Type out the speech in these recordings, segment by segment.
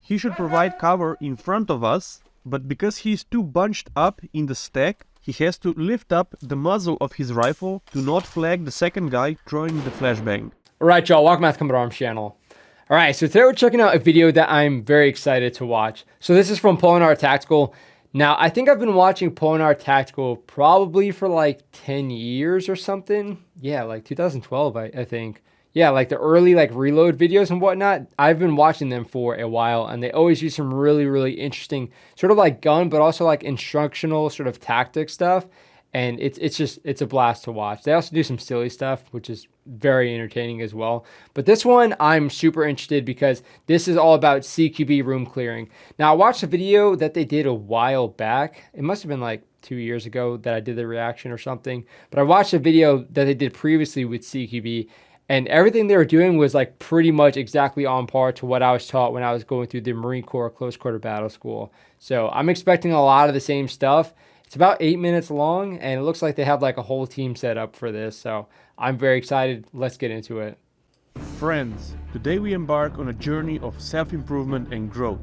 He should provide cover in front of us, but because he is too bunched up in the stack, he has to lift up the muzzle of his rifle to not flag the second guy throwing the flashbang. Alright y'all, welcome back to Combat Arms channel. Alright, so today we're checking out a video that I'm very excited to watch. So this is from Polenar Tactical. Now, I think I've been watching Polenar Tactical probably for like 10 years or something. Yeah, like 2012, I think. Yeah, like the early like reload videos and whatnot. I've been watching them for a while, and they always use some really interesting sort of like gun, but also like instructional sort of tactic stuff. And it's a blast to watch. They also do some silly stuff, which is very entertaining as well. But this one, I'm super interested because this is all about CQB room clearing. Now, I watched a video that they did a while back. It must have been like 2 years ago that I did the reaction or something. But I watched a video that they did previously with CQB, and everything they were doing was like pretty much exactly on par to what I was taught when I was going through the Marine Corps Close Quarter Battle School. So I'm expecting a lot of the same stuff. It's about 8 minutes long, and it looks like they have like a whole team set up for this. So I'm very excited. Let's get into it. Friends, today we embark on a journey of self-improvement and growth.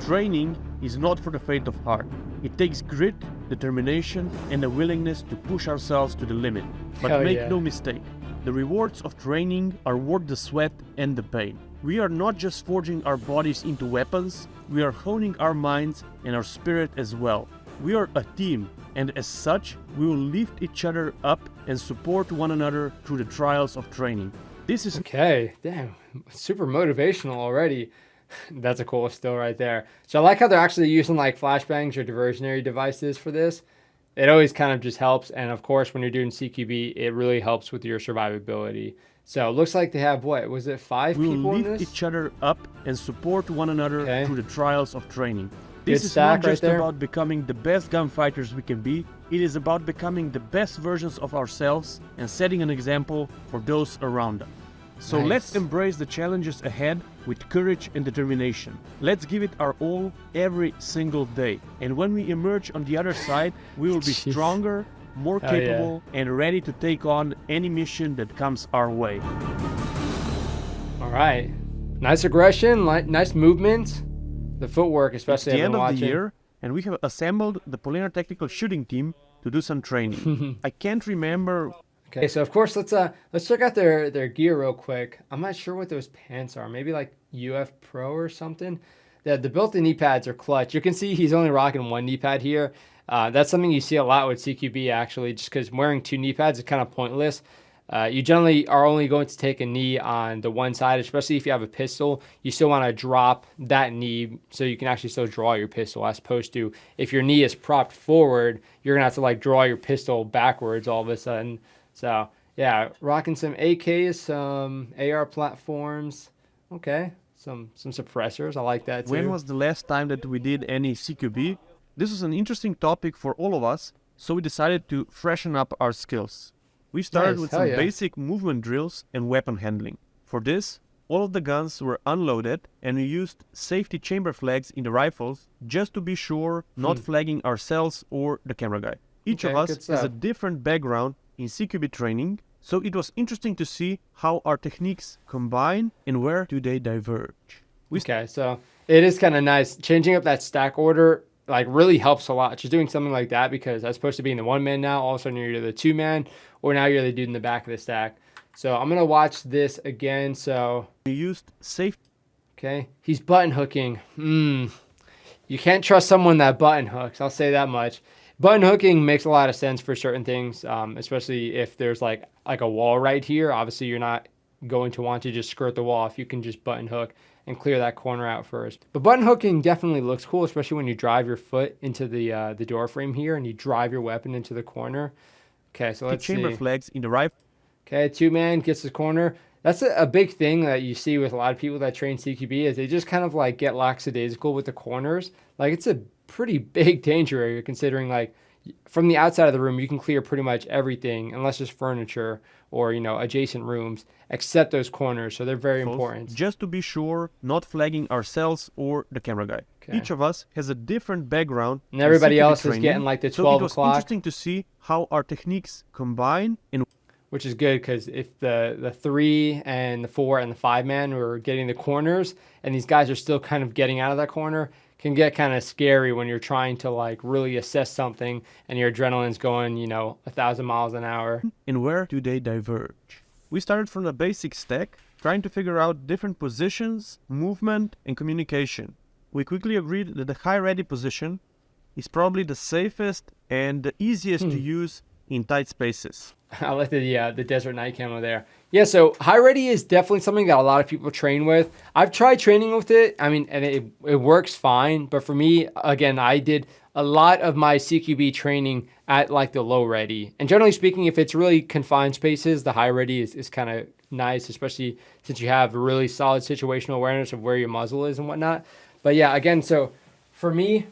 Training is not for the faint of heart. It takes grit, determination, and a willingness to push ourselves to the limit. But make no mistake, the rewards of training are worth the sweat and the pain. We are not just forging our bodies into weapons, we are honing our minds and our spirit as well. We are a team, and as such, we will lift each other up and support one another through the trials of training. This is okay. Damn, super motivational already. That's a cool still right there. So I like how they're actually using like flashbangs or diversionary devices for this. It always kind of just helps, and of course, when you're doing CQB, it really helps with your survivability. So it looks like they have, what was it, 5 people in this? We will lift each other up and support one another through the trials of training. This is not just about becoming the best gunfighters we can be, it is about becoming the best versions of ourselves and setting an example for those around us. So let's embrace the challenges ahead with courage and determination. Let's give it our all every single day. And when we emerge on the other side, we will be stronger, more capable, and ready to take on any mission that comes our way. All right. Nice aggression, nice movement. The footwork, especially. It's the end of the year, and we have assembled the Polenar Tactical Shooting Team to do some training. I can't remember. Okay, so of course let's check out their gear real quick. I'm not sure what those pants are. Maybe like UF Pro or something. The built-in knee pads are clutch. You can see he's only rocking one knee pad here. That's something you see a lot with CQB actually, just because wearing 2 knee pads is kind of pointless. You generally are only going to take a knee on the one side, especially if you have a pistol. You still want to drop that knee so you can actually still draw your pistol, as opposed to if your knee is propped forward, you're going to have to like draw your pistol backwards all of a sudden. So yeah, rocking some AKs, some AR platforms. Okay, some suppressors. I like that too. When was the last time that we did any CQB? This was an interesting topic for all of us, so we decided to freshen up our skills. We started with some basic movement drills and weapon handling. For this, all of the guns were unloaded, and we used safety chamber flags in the rifles just to be sure not flagging ourselves or the camera guy. Each of us has a different background in CQB training, so it was interesting to see how our techniques combine and where do they diverge. So it is kind of nice. Changing up that stack order like really helps a lot. Just doing something like that, because as opposed to being the 1-man now, all of a sudden you're the 2-man, or now you're the dude in the back of the stack. So I'm gonna watch this again. So we used safe. Okay, he's button hooking. You can't trust someone that button hooks. I'll say that much. Button hooking makes a lot of sense for certain things, especially if there's like a wall right here. Obviously, you're not going to want to just skirt the wall if you can just button hook and clear that corner out first. But button hooking definitely looks cool, especially when you drive your foot into the door frame here and you drive your weapon into the corner. Okay, so let's see. Chamber flags in the rifle. Okay, 2-man gets the corner. That's a big thing that you see with a lot of people that train CQB, is they just kind of like get lackadaisical with the corners. Like, it's a pretty big danger area, considering like from the outside of the room you can clear pretty much everything unless there's furniture or, you know, adjacent rooms, except those corners. So they're very important. Just to be sure, not flagging ourselves or the camera guy. Each of us has a different background, and everybody else is getting like the 12 o'clock. So it was interesting to see how our techniques combine and which is good because if the 3 and the 4 and the 5 man were getting the corners and these guys are still kind of getting out of that corner, can get kind of scary when you're trying to like really assess something and your adrenaline's going, 1,000 miles an hour. And where do they diverge? We started from the basic stack, trying to figure out different positions, movement, and communication. We quickly agreed that the high ready position is probably the safest and the easiest to use in tight spaces. I like the desert night camo there. Yeah, so high ready is definitely something that a lot of people train with. I've tried training with it. I mean, and it works fine. But for me, again, I did a lot of my CQB training at like the low ready. And generally speaking, if it's really confined spaces, the high ready is kind of nice, especially since you have a really solid situational awareness of where your muzzle is and whatnot. But yeah, again, so for me,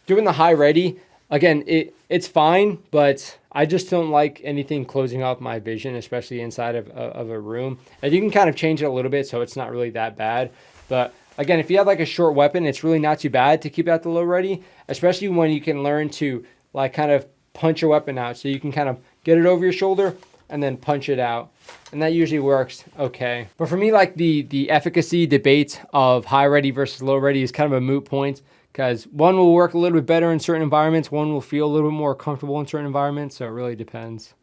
doing the high ready, again, it's fine, but I just don't like anything closing off my vision, especially inside of a room. And you can kind of change it a little bit, so it's not really that bad. But again, if you have like a short weapon, it's really not too bad to keep at the low ready, especially when you can learn to like kind of punch your weapon out. So you can kind of get it over your shoulder and then punch it out. And that usually works okay. But for me, like the efficacy debate of high ready versus low ready is kind of a moot point, because one will work a little bit better in certain environments, one will feel a little bit more comfortable in certain environments, so it really depends.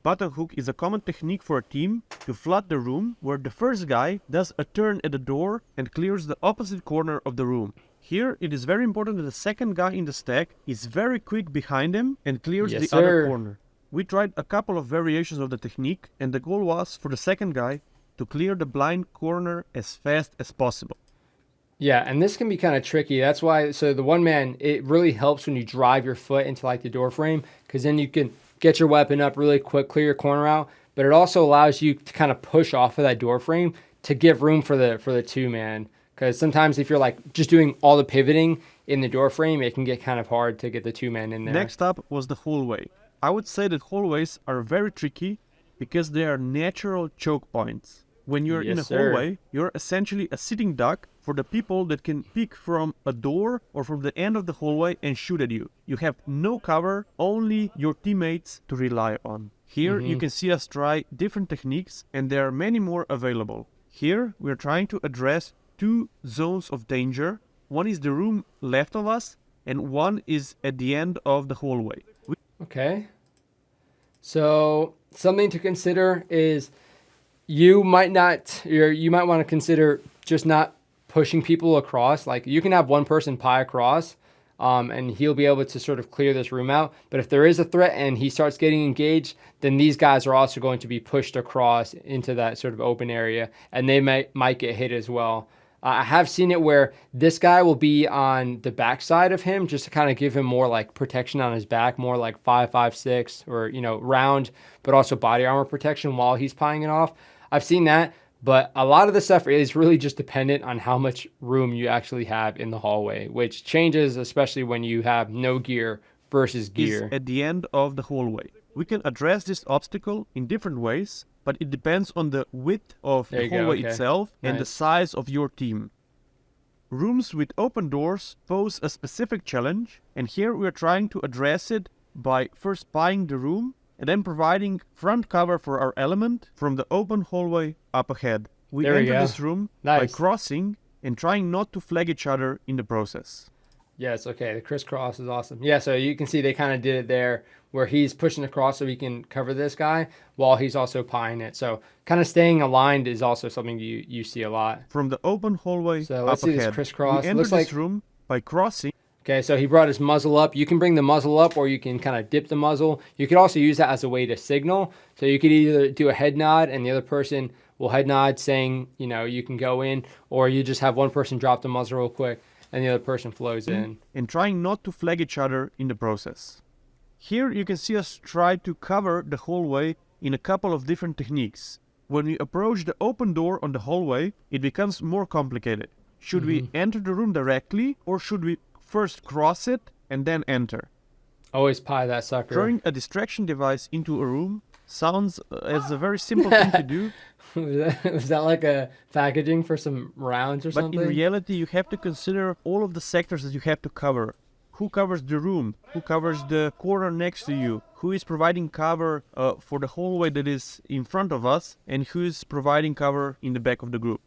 Button hook is a common technique for a team to flood the room, where the first guy does a turn at the door and clears the opposite corner of the room. Here, it is very important that the second guy in the stack is very quick behind him and clears the other corner. We tried a couple of variations of the technique, and the goal was for the second guy to clear the blind corner as fast as possible. Yeah, and this can be kind of tricky. That's why, so the one man, it really helps when you drive your foot into like the door frame, because then you can get your weapon up really quick, clear your corner out, but it also allows you to kind of push off of that door frame to give room for the 2 man. Because sometimes if you're like just doing all the pivoting in the door frame, it can get kind of hard to get the 2 man in there. Next up was the hallway. I would say that hallways are very tricky because they are natural choke points. When you're in a hallway, you're essentially a sitting duck for the people that can peek from a door or from the end of the hallway and shoot at you. You have no cover, only your teammates to rely on. Here you can see us try different techniques, and there are many more available. Here we're trying to address 2 zones of danger. One is the room left of us, and one is at the end of the hallway. Okay. So something to consider is you might want to consider just not pushing people across. Like you can have one person pie across and he'll be able to sort of clear this room out. But if there is a threat and he starts getting engaged, then these guys are also going to be pushed across into that sort of open area, and they might get hit as well. I have seen it where this guy will be on the back side of him just to kind of give him more like protection on his back, more like 5.56 or, round, but also body armor protection while he's pieing it off. I've seen that, but a lot of the stuff is really just dependent on how much room you actually have in the hallway, which changes especially when you have no gear versus gear. At the end of the hallway. We can address this obstacle in different ways, but it depends on the width of the hallway itself and the size of your team. Rooms with open doors pose a specific challenge, and here we are trying to address it by first pieing the room and then providing front cover for our element from the open hallway up ahead. We enter this room by crossing and trying not to flag each other in the process. Yes, okay, the crisscross is awesome. Yeah, so you can see they kind of did it there where he's pushing across so he can cover this guy while he's also pieing it. So kind of staying aligned is also something you see a lot. From the open hallway so let's see this crisscross. We enter this room by crossing. Okay, so he brought his muzzle up. You can bring the muzzle up or you can kind of dip the muzzle. You could also use that as a way to signal. So you could either do a head nod and the other person will head nod saying, you can go in, or you just have one person drop the muzzle real quick and the other person flows in. And trying not to flag each other in the process. Here you can see us try to cover the hallway in a couple of different techniques. When we approach the open door on the hallway, it becomes more complicated. Should we enter the room directly, or should we first cross it and then enter? Always pie that sucker. Throwing a distraction device into a room sounds as a very simple thing to do. Was that like a packaging for some rounds or something? But in reality, you have to consider all of the sectors that you have to cover. who covers the room, who covers the corner next to you, who is providing cover for the hallway that is in front of us, and who is providing cover in the back of the group.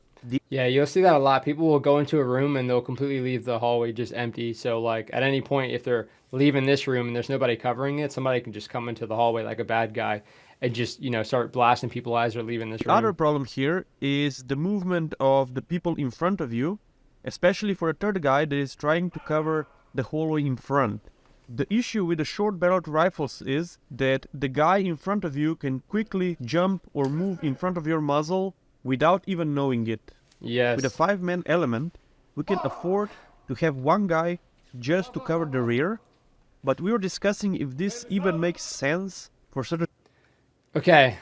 Yeah, you'll see that a lot. People will go into a room and they'll completely leave the hallway just empty. So like at any point, if they're leaving this room and there's nobody covering it, somebody can just come into the hallway like a bad guy and just, start blasting people as they're leaving this The room. other problem here is the movement of the people in front of you, especially for a third guy that is trying to cover the hallway in front. The issue with the short-barreled rifles is that the guy in front of you can quickly jump or move in front of your muzzle without even knowing it. Yes. With a 5-man element, we can afford to have one guy just to cover the rear, but we were discussing if this even makes sense for certain... Okay,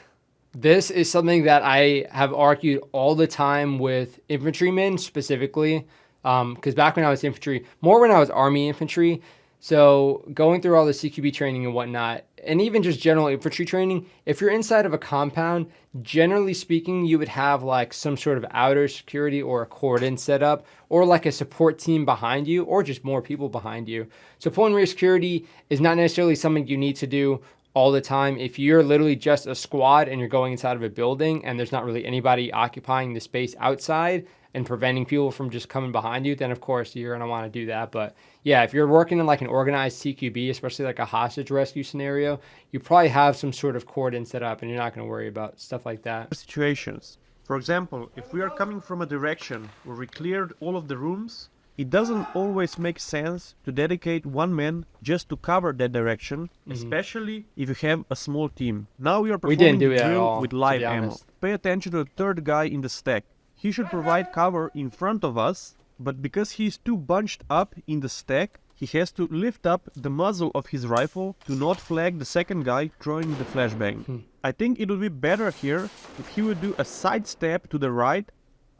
this is something that I have argued all the time with infantrymen specifically, because back when I was infantry, more when I was Army infantry, so going through all the CQB training and whatnot, and even just general infantry training, if you're inside of a compound, generally speaking, you would have like some sort of outer security or a cordon set up, or like a support team behind you, or just more people behind you. So pulling rear security is not necessarily something you need to do all the time. If you're literally just a squad and you're going inside of a building and there's not really anybody occupying the space outside and preventing people from just coming behind you, then of course you're going to want to do that. But yeah, if you're working in like an organized CQB, especially like a hostage rescue scenario, you probably have some sort of cordon set up and you're not going to worry about stuff like that. situations. For example, if we are coming from a direction where we cleared all of the rooms, it doesn't always make sense to dedicate one man just to cover that direction, especially if you have a small team. Now we are performing didn't do the it at drill all, with to live be ammo. honest. Pay attention to the third guy in the stack. He should provide cover in front of us, but because he's too bunched up in the stack, he has to lift up the muzzle of his rifle to not flag the second guy throwing the flashbang. I think it would be better here if he would do a side step to the right,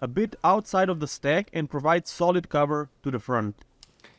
a bit outside of the stack, and provide solid cover to the front.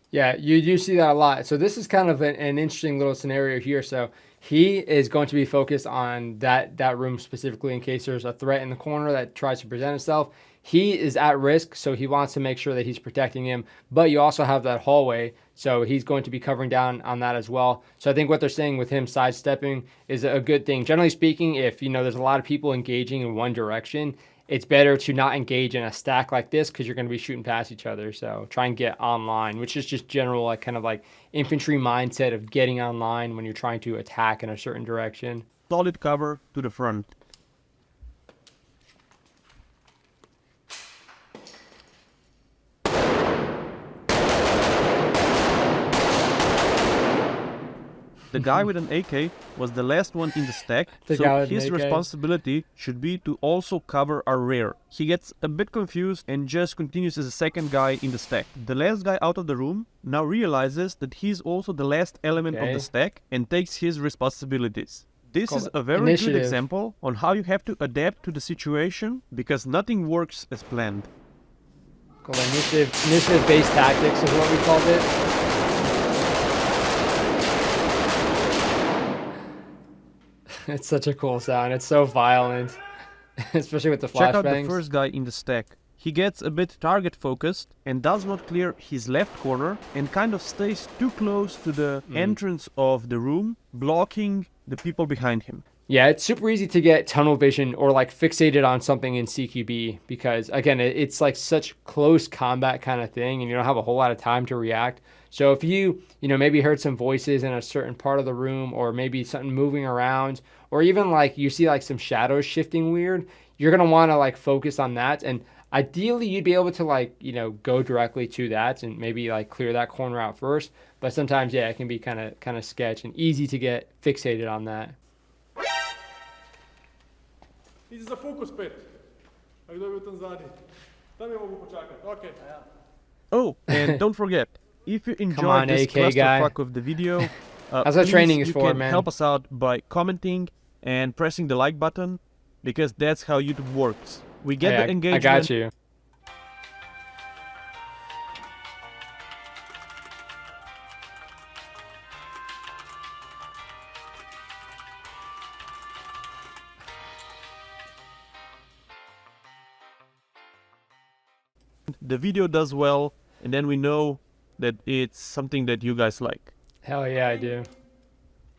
Yeah, you do see that a lot. So this is kind of an interesting little scenario here. So he is going to be focused on that room specifically in case there's a threat in the corner that tries to present itself. He is at risk, so he wants to make sure that he's protecting him. But you also have that hallway, so he's going to be covering down on that as well. So I think what they're saying with him sidestepping is a good thing. Generally speaking, if there's a lot of people engaging in one direction, it's better to not engage in a stack like this because you're going to be shooting past each other. So try and get online, which is just general like kind of like infantry mindset of getting online when you're trying to attack in a certain direction. Solid cover to the front. The guy with an AK was the last one in the stack, so his responsibility should be to also cover our rear. He gets a bit confused and just continues as a second guy in the stack. The last guy out of the room now realizes that he's also the last element of the stack and takes his responsibilities. This is a very good example on how you have to adapt to the situation because nothing works as planned. Called initiative-based tactics is what we called it. It's such a cool sound. It's so violent, especially with the flashbangs. Check out the first guy in the stack. He gets a bit target focused and does not clear his left corner and kind of stays too close to the entrance of the room, blocking the people behind him. Yeah, it's super easy to get tunnel vision or like fixated on something in CQB because again, it's like such close combat kind of thing and you don't have a whole lot of time to react. So if you maybe heard some voices in a certain part of the room or maybe something moving around or even like you see like some shadows shifting weird, you're going to want to like focus on that. And ideally you'd be able to like, go directly to that and maybe like clear that corner out first. But sometimes, yeah, it can be kind of sketch and easy to get fixated on that. Iđi za fokus 5. Ako dobiju tam zadi. Tam je mogu počakati. Okay. Oh, and don't forget, if you enjoyed on, this AK clusterfuck of the video, that's what training is you for, can man. help us out by commenting and pressing the like button because that's how YouTube works. We get the engagement. I got you. The video does well, and then we know that it's something that you guys like. Hell yeah, I do.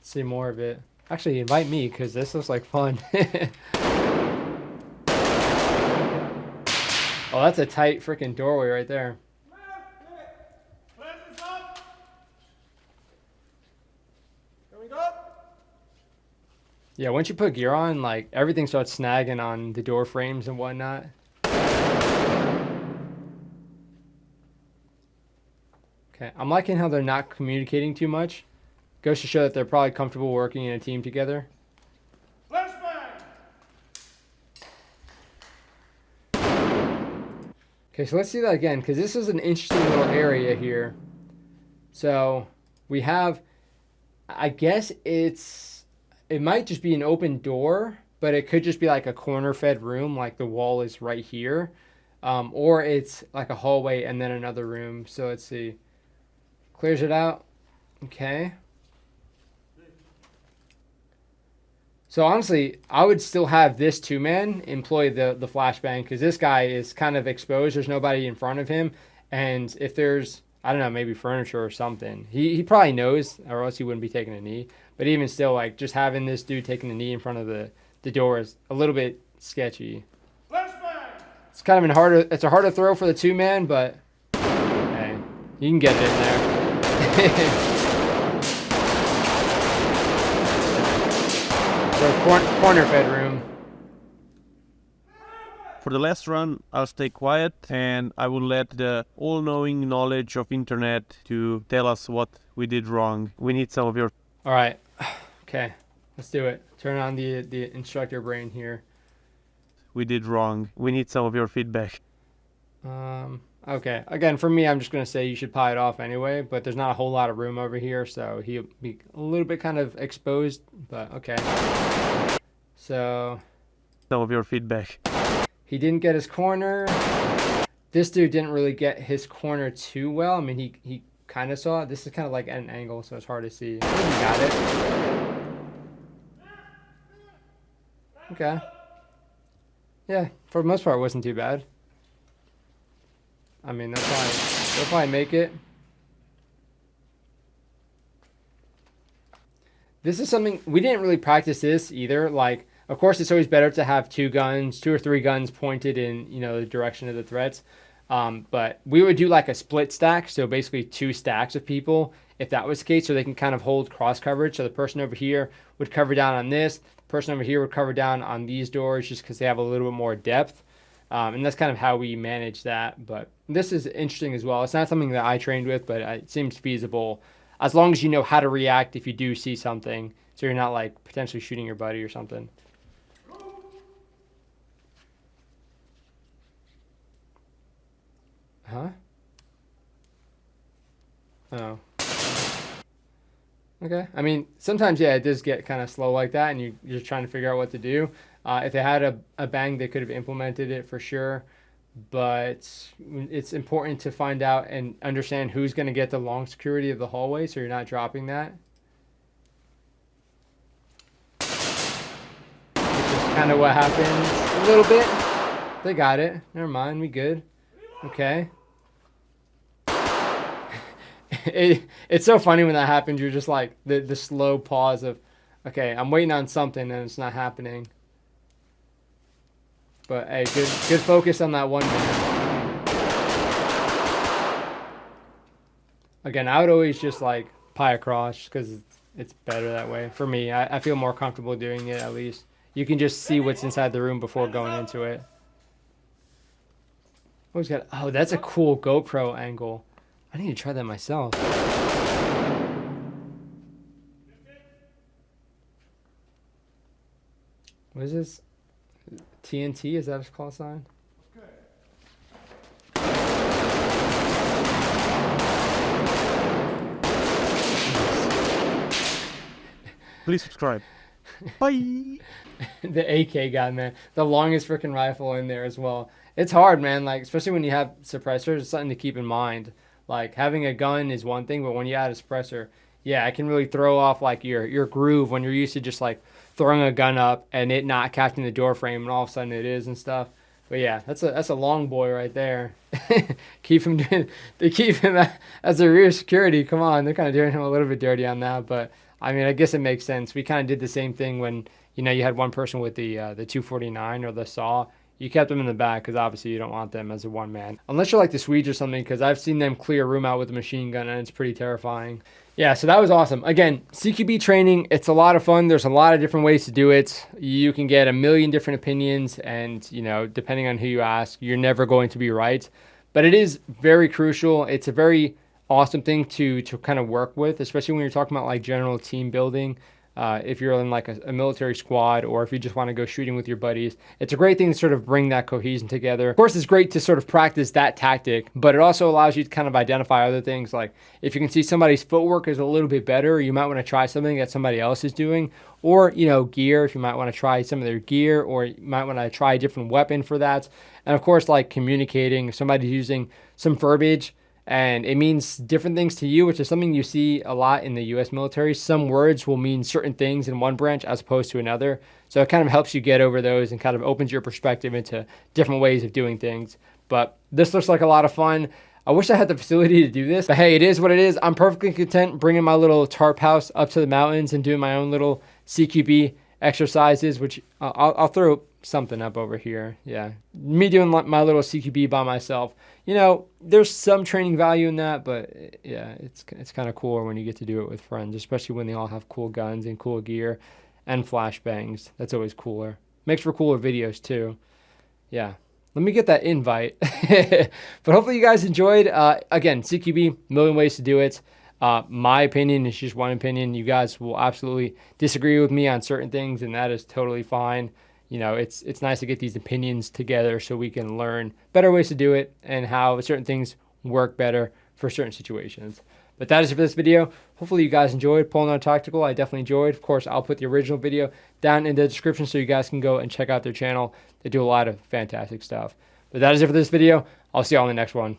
See more of it. Actually, invite me because this looks like fun. Oh, that's a tight freaking doorway right there. Presence up. Coming up. Yeah, once you put gear on, like everything starts snagging on the door frames and whatnot. Okay, I'm liking how they're not communicating too much. Goes to show that they're probably comfortable working in a team together. Flashbang. Okay, so let's see that again, because this is an interesting little area here. So we have, I guess it might just be an open door, but it could just be like a corner fed room, like the wall is right here. Or it's like a hallway and then another room. So let's see. Clears it out. Okay. So honestly, I would still have this two-man employ the flashbang because this guy is kind of exposed. There's nobody in front of him. And if there's, I don't know, maybe furniture or something, he probably knows or else he wouldn't be taking a knee. But even still, like just having this dude taking a knee in front of the door is a little bit sketchy. Flashbang. It's kind of it's a harder throw for the two-man, but hey, you can get it in there. Corner fed room. For the last run, I'll stay quiet and I will let the all-knowing knowledge of internet to tell us what we did wrong. We need some of your... All right. Okay, let's do it. Turn on the instructor brain here. We did wrong. We need some of your feedback. Okay. Again, for me, I'm just going to say you should pie it off anyway, but there's not a whole lot of room over here, so he'll be a little bit kind of exposed, but okay. So... Some of your feedback. He didn't get his corner. This dude didn't really get his corner too well. I mean, he kind of saw it. This is kind of like at an angle, so it's hard to see. He got it. Okay. Yeah, for the most part, it wasn't too bad. I mean, they'll probably make it. This is something, we didn't really practice this either. Like, of course, it's always better to have two or three guns pointed in, the direction of the threats. But we would do like a split stack. So basically 2 stacks of people, if that was the case, so they can kind of hold cross coverage. So the person over here would cover down on this. The person over here would cover down on these doors just because they have a little bit more depth. And that's kind of how we manage that. But this is interesting as well. It's not something that I trained with, but it seems feasible as long as you know how to react if you do see something. So you're not like potentially shooting your buddy or something. Huh? Oh. Okay. I mean, sometimes, yeah, it does get kind of slow like that, and you're just trying to figure out what to do. If they had a bang, they could have implemented it for sure. But it's important to find out and understand who's going to get the long security of the hallway so you're not dropping that. Which is kind of what happened a little bit. They got it. Never mind. We good. Okay. It's so funny when that happens. You're just like the slow pause of, okay, I'm waiting on something and it's not happening. But hey, good focus on that one man. Again, I would always just like pie across because it's better that way. For me, I feel more comfortable doing it at least. You can just see what's inside the room before going into it. Oh, that's a cool GoPro angle. I need to try that myself. What is this? TNT? Is that a call sign? Please subscribe. Bye. The AK guy, man. The longest freaking rifle in there as well. It's hard, man. Like, especially when you have suppressors, it's something to keep in mind. Like, having a gun is one thing, but when you add a suppressor, yeah, it can really throw off, like, your groove when you're used to just, like, throwing a gun up and it not catching the door frame, and all of a sudden it is and stuff. But yeah, that's a long boy right there. Keep him doing, they keep him as a rear security. Come on, they're kind of doing him a little bit dirty on that, but I mean, I guess it makes sense. We kind of did the same thing when, you know, you had one person with the 249 or the saw. You kept them in the back because obviously you don't want them as a one man, unless you're like the Swedes or something, because I've seen them clear a room out with a machine gun and it's pretty terrifying. Yeah, so that was awesome. Again, CQB training, it's a lot of fun. There's a lot of different ways to do it. You can get a million different opinions, and, you know, depending on who you ask, you're never going to be right. But it is very crucial. It's a very awesome thing to kind of work with, especially when you're talking about like general team building. If you're in like a military squad, or if you just want to go shooting with your buddies, it's a great thing to sort of bring that cohesion together. Of course, it's great to sort of practice that tactic, but it also allows you to kind of identify other things. Like if you can see somebody's footwork is a little bit better, you might want to try something that somebody else is doing, or, you know, gear, if you might want to try some of their gear, or you might want to try a different weapon for that. And of course, like communicating, if somebody's using some verbiage and it means different things to you, which is something you see a lot in the US military. Some words will mean certain things in one branch as opposed to another. So it kind of helps you get over those and kind of opens your perspective into different ways of doing things. But this looks like a lot of fun. I wish I had the facility to do this, but hey, it is what it is. I'm perfectly content bringing my little tarp house up to the mountains and doing my own little CQB exercises, which I'll throw something up over here. Yeah, me doing my little CQB by myself. You know, there's some training value in that, but yeah, it's kind of cooler when you get to do it with friends, especially when they all have cool guns and cool gear and flashbangs. That's always cooler. Makes for cooler videos too. Yeah, let me get that invite. But hopefully you guys enjoyed. Again, CQB, million ways to do it. My opinion is just one opinion. You guys will absolutely disagree with me on certain things, and that is totally fine. You know, it's nice to get these opinions together so we can learn better ways to do it and how certain things work better for certain situations. But that is it for this video. Hopefully you guys enjoyed Polenar Tactical. I definitely enjoyed. Of course, I'll put the original video down in the description so you guys can go and check out their channel. They do a lot of fantastic stuff. But that is it for this video. I'll see you all in the next one.